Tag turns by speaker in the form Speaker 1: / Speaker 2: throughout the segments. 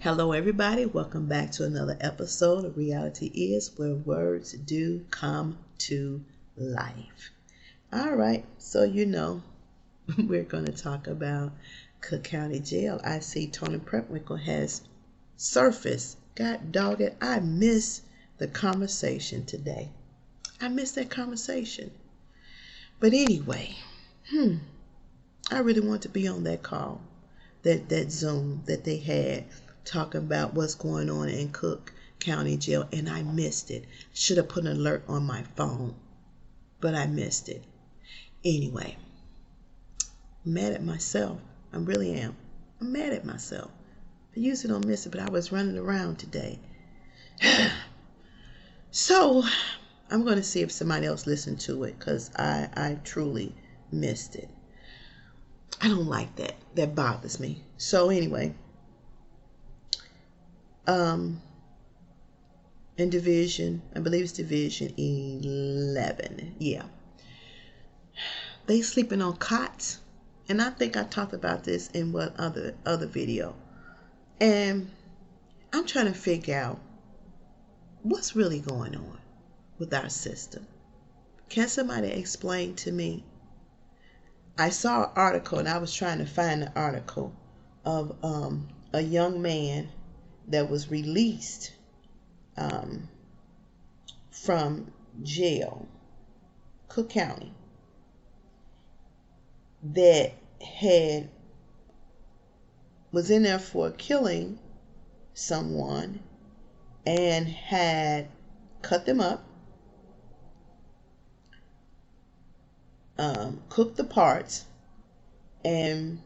Speaker 1: Hello everybody, welcome back to another episode of Reality Is, where words do come to life. Alright, so we're going to talk about Cook County Jail. I see Tony Prepwinkle has surfaced. God dog it, I miss the conversation today. I miss that conversation. But anyway, I really want to be on that call, that Zoom that they had, talking about what's going on in Cook County Jail, and I missed it. Should have put an alert on my phone, but I missed it. Anyway, I'm mad at myself. I really am. I'm mad at myself. I usually don't miss it, but I was running around today. So I'm going to see if somebody else listened to it, because I truly missed it. I don't like that. That bothers me. So anyway, in division, I believe it's division 11. Yeah. They sleeping on cots. And I think I talked about this in what other video. And I'm trying to figure out what's really going on with our system. Can somebody explain to me? I saw an article, and I was trying to find the article of a young man that was released from jail, Cook County, that was in there for killing someone and had cut them up, cooked the parts, and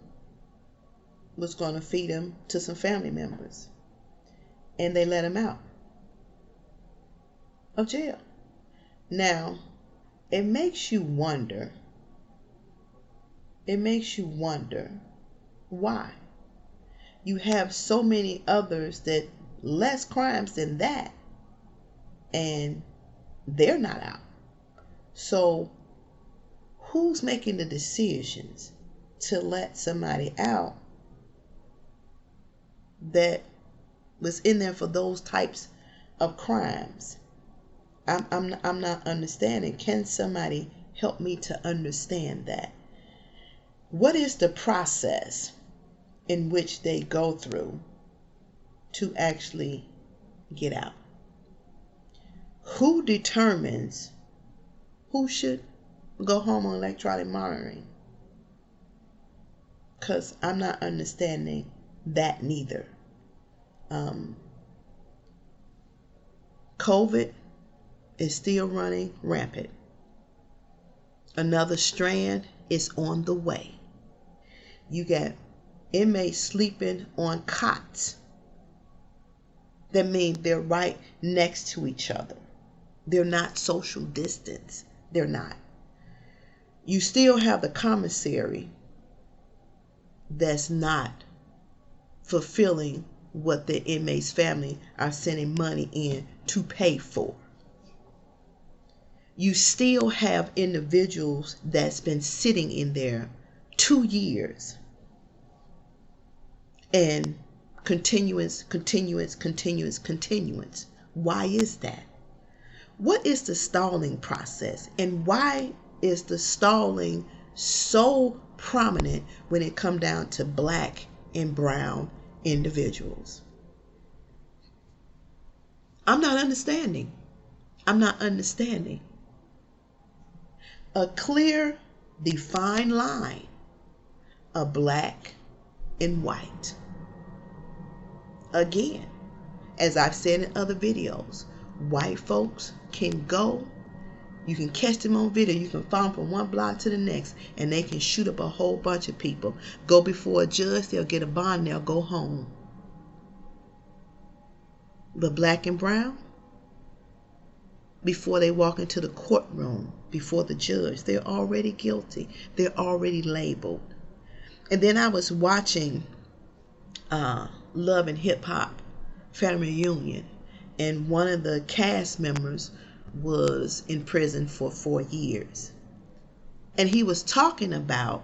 Speaker 1: was going to feed them to some family members. And they let him out of jail. Now, it makes you wonder. It makes you wonder why. You have so many others that less crimes than that, and they're not out. So who's making the decisions to let somebody out that was in there for those types of crimes? I'm not understanding. Can somebody help me to understand that? What is the process in which they go through to actually get out? Who determines who should go home on electronic monitoring? Because I'm not understanding that neither. COVID is still running rampant. Another strand is on the way. You got inmates sleeping on cots. That means they're right next to each other. They're not social distance. They're not. You still have the commissary that's not fulfilling what the inmates' family are sending money in to pay for. You still have individuals that's been sitting in there 2 years, and continuance. Why is that? What is the stalling process, and why is the stalling so prominent when it comes down to black and brown individuals? I'm not understanding. A clear, defined line of black and white. Again, as I've said in other videos, white folks can go, you can catch them on video, you can follow them from one block to the next, and they can shoot up a whole bunch of people, go before a judge, they'll get a bond, they'll go home. But black and brown, before they walk into the courtroom, before the judge, they're already guilty. They're already labeled. And then I was watching Love and Hip Hop Family Reunion, and one of the cast members was in prison for 4 years. And he was talking about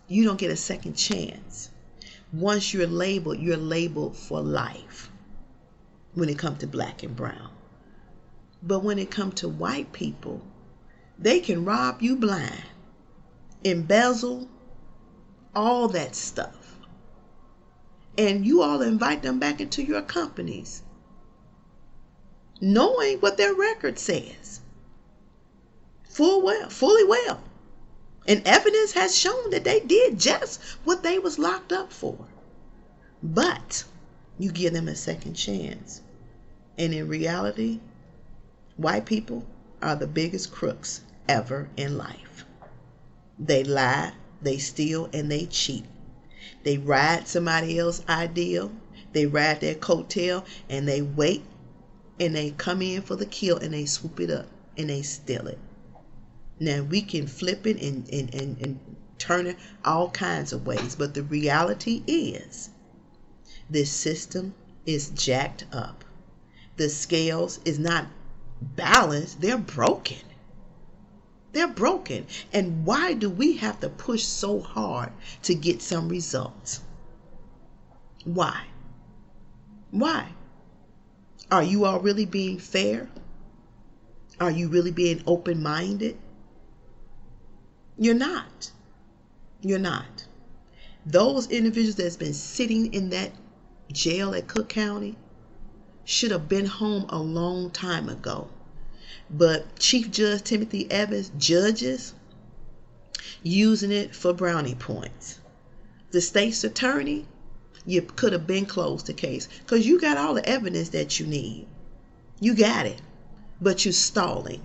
Speaker 1: you don't get a second chance. Once you're labeled for life when it comes to black and brown. But when it comes to white people, they can rob you blind, embezzle, all that stuff. And you all invite them back into your companies, knowing what their record says. Fully well. And evidence has shown that they did just what they was locked up for. But you give them a second chance. And in reality, white people are the biggest crooks ever in life. They lie, they steal, and they cheat. They ride somebody else's ideal. They ride their coattail, and they wait, and they come in for the kill, and they swoop it up, and they steal it. Now, we can flip it and turn it all kinds of ways, but the reality is this system is jacked up. The scales is not balanced. They're broken. They're broken. And why do we have to push so hard to get some results? Why? Why? Are you all really being fair? Are you really being open-minded? You're not. You're not. Those individuals that's been sitting in that jail at Cook County should have been home a long time ago. But Chief Judge Timothy Evans judges using it for brownie points. The state's attorney, you could have been closed the case because you got all the evidence that you need. You got it, but you're stalling.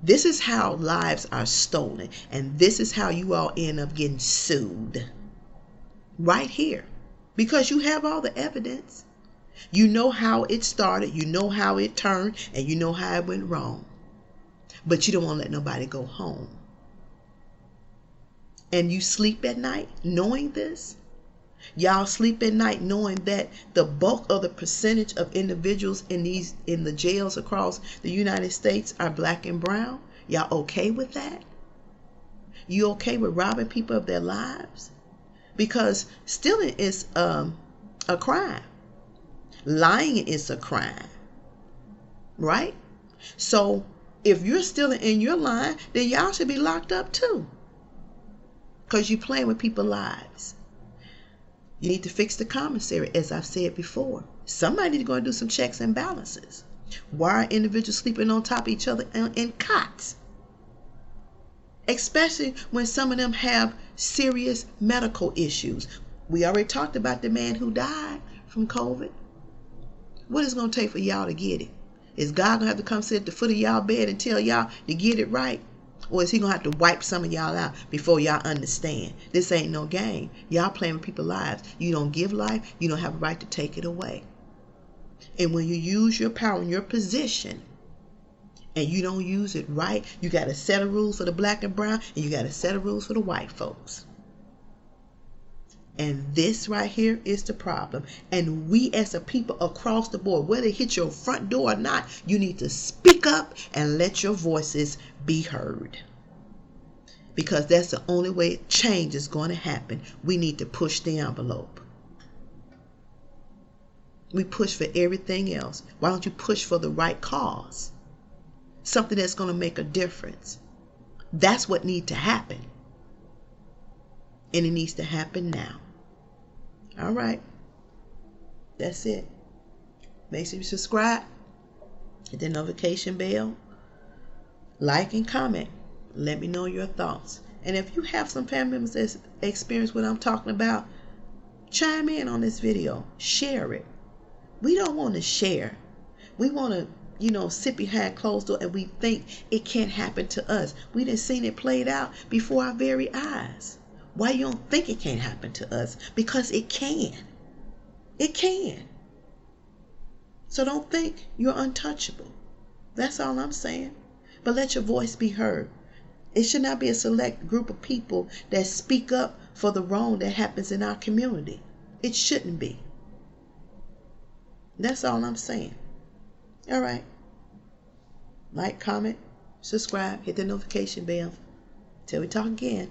Speaker 1: This is how lives are stolen, and this is how you all end up getting sued. Right here, because you have all the evidence. You know how it started, you know how it turned, and you know how it went wrong. But you don't want to let nobody go home. And you sleep at night knowing this? Y'all sleep at night knowing that the bulk of the percentage of individuals in the jails across the United States are black and brown? Y'all okay with that? You okay with robbing people of their lives? Because stealing is a crime. Lying is a crime. Right? So if you're stealing and you're lying, then y'all should be locked up too. Because you're playing with people's lives. You need to fix the commissary, as I've said before. Somebody needs to go and do some checks and balances. Why are individuals sleeping on top of each other in cots? Especially when some of them have serious medical issues. We already talked about the man who died from COVID. What is it going to take for y'all to get it? Is God going to have to come sit at the foot of y'all bed and tell y'all to get it right? Or is he going to have to wipe some of y'all out before y'all understand? This ain't no game. Y'all playing with people's lives. You don't give life. You don't have a right to take it away. And when you use your power and your position and you don't use it right, you got a set of rules for the black and brown and you got a set of rules for the white folks. And this right here is the problem. And we as a people across the board, whether it hits your front door or not, you need to speak up and let your voices be heard. Because that's the only way change is going to happen. We need to push the envelope. We push for everything else. Why don't you push for the right cause? Something that's going to make a difference. That's what needs to happen. And it needs to happen now. All right. That's it. Make sure you subscribe. Hit the notification bell. Like and comment. Let me know your thoughts. And if you have some family members that experience what I'm talking about, chime in on this video. Share it. We don't want to share. We want to, sit behind closed doors and we think it can't happen to us. We done seen it played out before our very eyes. Why you don't think it can't happen to us? Because it can. It can. So don't think you're untouchable. That's all I'm saying. But let your voice be heard. It should not be a select group of people that speak up for the wrong that happens in our community. It shouldn't be. That's all I'm saying. All right. Like, comment, subscribe, hit the notification bell. Till we talk again.